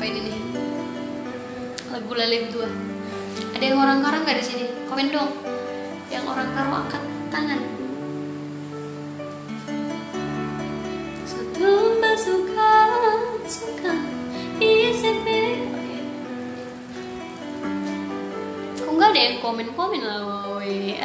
ini nih. Lagu Lele Dua. Ada yang orang Karang nggak di sini? Komen dong. Yang orang Karang angkat tangan. Satu suka ICP. Kok nggak ada yang komen lah, woi.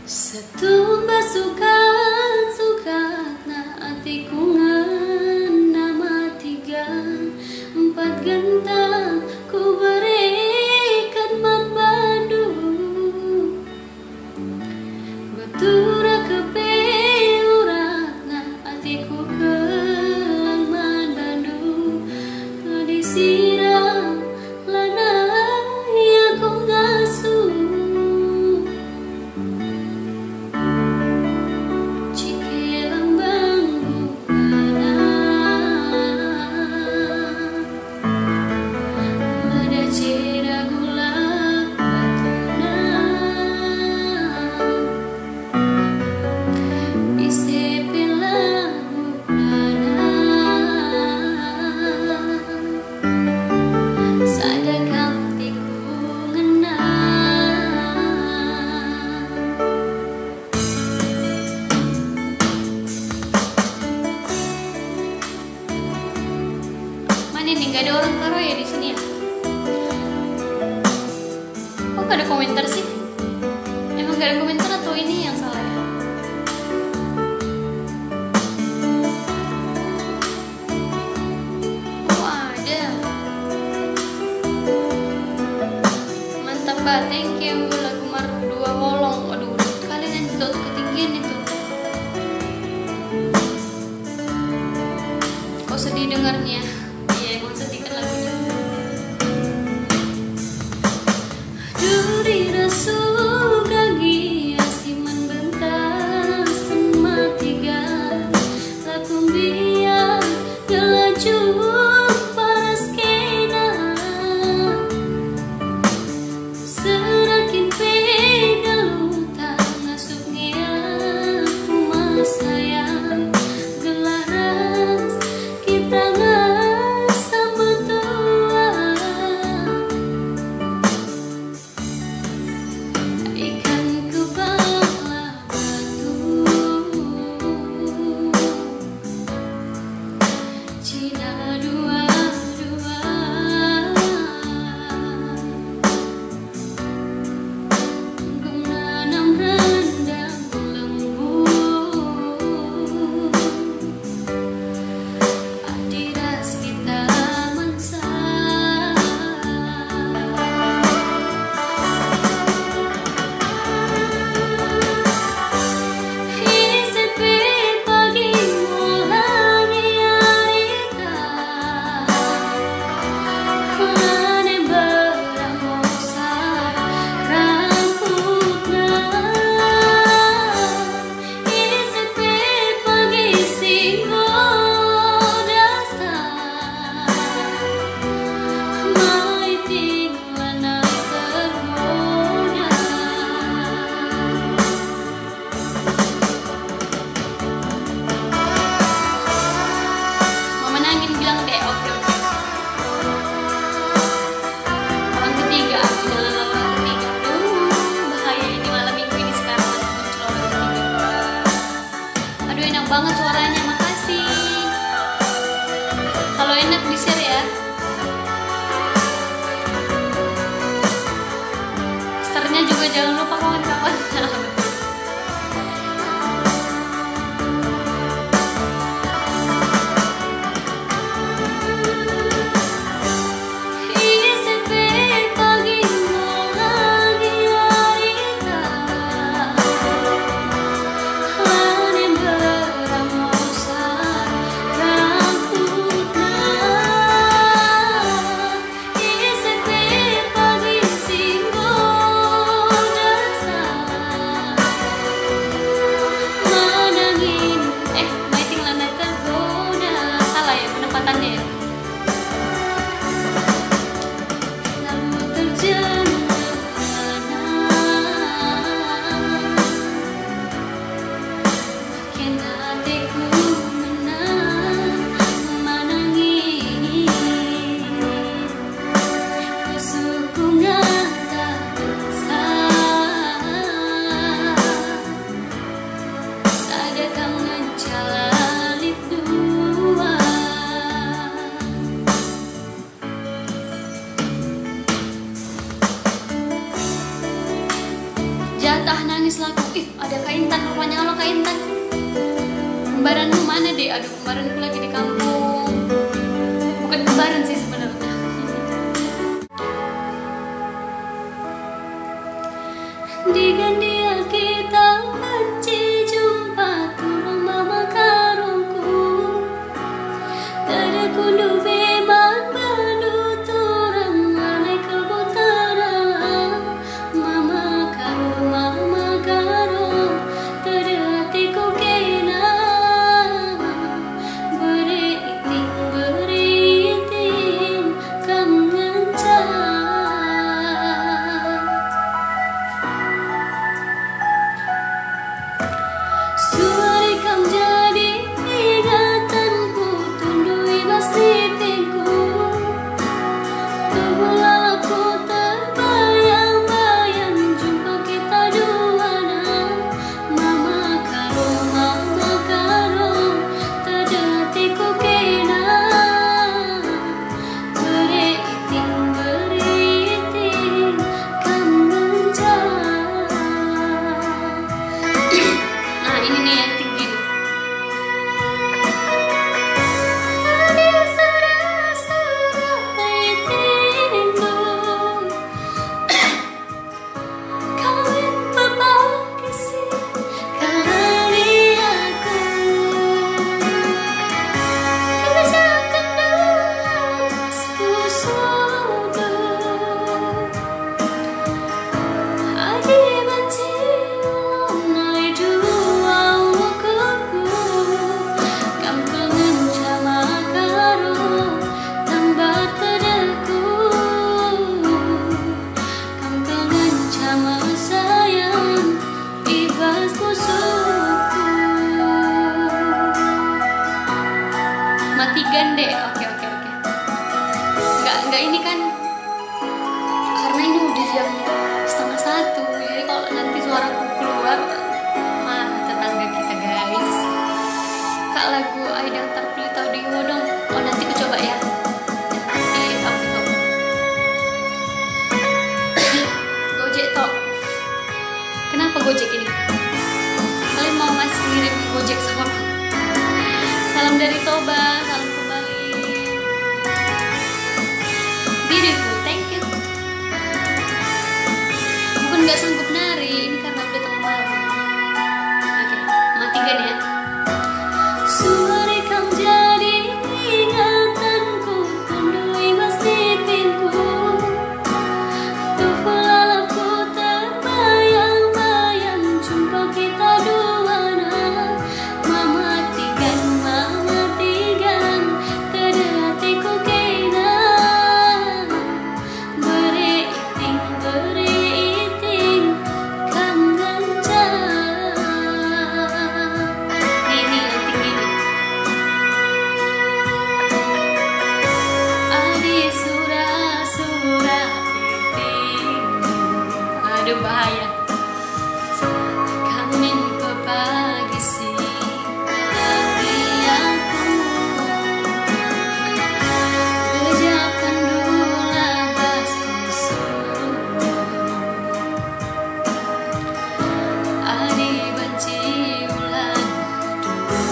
Satu suka na hatiku nama 3, 4 gentang ku berikan madu betura kepeura na hatiku kelang madu disiram lana yang ku ngasuh. Ini nggak ada orang Karo ya di sini ya? Kok nggak ada komentar sih? Emang nggak ada komentar atau ini yang salah ya? Oh ada. Mantap Mbak, thank you. Lagu Mar 2 Wolong. Aduh, kalian yang jatuh ketinggian itu. Kok sedih dengarnya? Banget suaranya, makasih. Kalau enak di share ya. Startnya juga jangan lupa kawan-kawan. nulis lagu. Ih, ada Kak Intan, rupanya. Halo Kak Intan, kembaranmu mana deh? Aduh, kembaranku lagi di kampung. Bukan kembaran sih sebenarnya. Diganti kita benci jumpa turun mama karungku. Tada kundu beman bandu turang manai kalbu terang. Mama karo tada hatiku kena. Beriting kamu ngencang. Suara kam jadi ingatanku, tundui mas lipingku. Tubuh lalaku terbayang-bayang, jumpa kita duana. Mama karo, tada hatiku kena. Beriting kamu ngencang. Nah, ini nih yang tinggi. Ada suara-suara itingku. Kawin berbagi sih kali aku. Kerjakan dalamku suatu. Adi benci ulunai dua ukuku. Kam kangen sama karo tambah tedeku. Kam kangen sama sayang ibas musuhku. Mati gande. Oke. Enggak ini kan karena ini udah jam 12:30, jadi kalau nanti suaraku keluar marah tetangga kita guys. Kak, lagu Aidang terpilih tahu di Heboh dong. Oh, nanti aku coba ya. Nanti kok. Gojek tok. Kenapa Gojek ini? Kalian mau mas ngirim Gojek sama aku? Salam dari Toba, salam kembali. Beautiful, thank you. Bukan nggak sanggup nari, ini karena udah tengah malam. Oke, matikan ya. Suara kam jadi ingatanku, tundui mas lipingku. Tubuh lalaku terbayang-bayang, jumpa kita duana. Mama tigan, tada hatiku kena. Beriting kamu ngencang. Ini yang tinggi nih. Adi surah pipimu. Aduh, bahaya. Kamin berbagi sih kali aku. Kerjakan dulu basku suruh. Adi benci ulang kundu.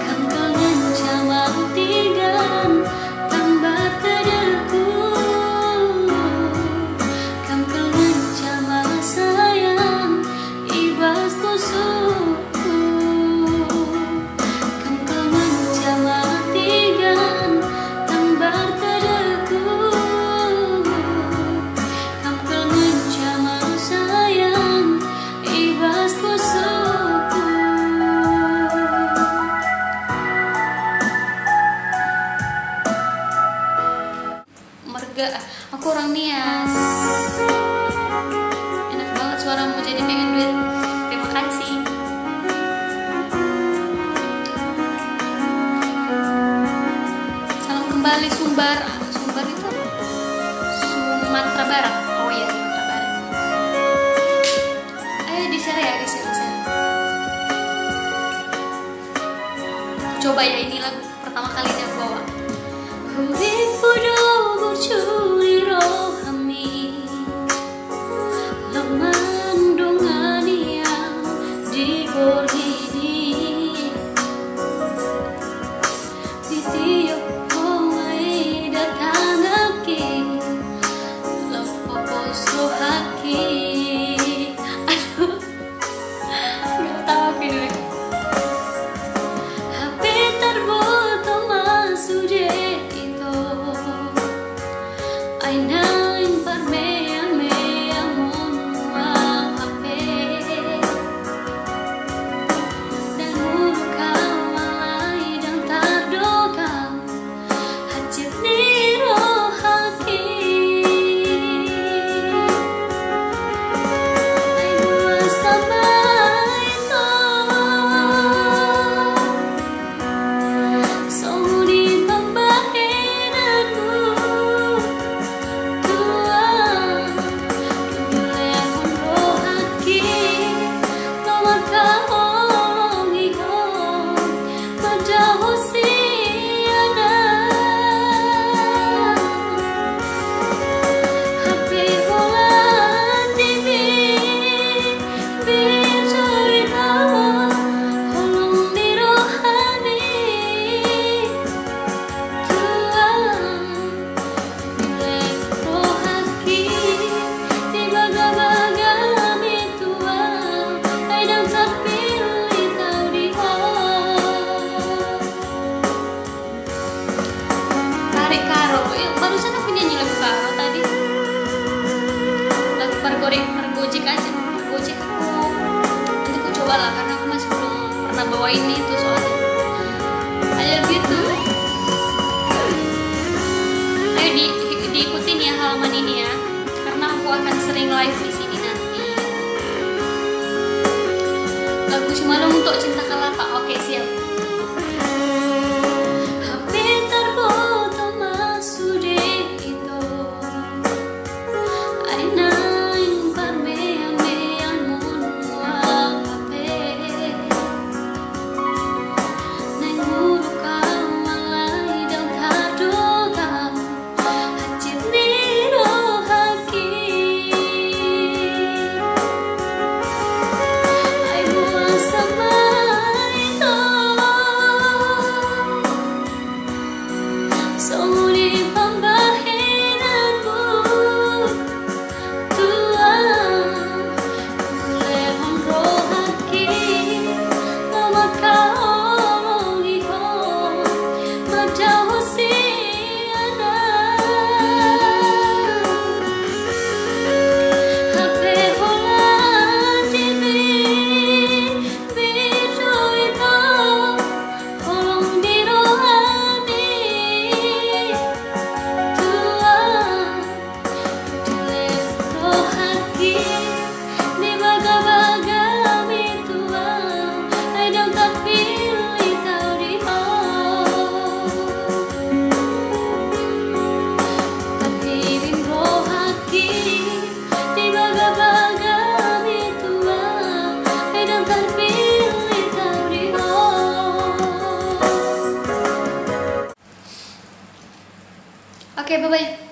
Kam kangen sama tigan tambah tedeku. Kam kangen sama sayang ibas musuhku. Kam kangen sama tigan tambah tedeku. Kam kangen sama sayang ibas musuhku. Merga, aku orang Nias. Enak banget suaramu, jadi pengen duit. Terima kasih. Salam kembali Sumbar. Sumbar itu apa? Sumatera Barat. Oh iya, Sumatera Barat. Ayo di-share ya, di-share. Coba ya, ini lagu pertama kali yang aku bawa. Hubib bodoh bercuri rohami. Pargorek karo, barusan aku nyanyi lagu karo tadi. Lagu pargojek aja, pargojek aku. Nanti aku coba lah karena aku masih belum pernah bawa ini itu soalnya. I love you too. Ayo diikutin ya halaman ini ya, karena aku akan sering live di sini nanti. Lagu Simalung untuk Cinta Kalapa. Oke, siap. Oke, bye-bye.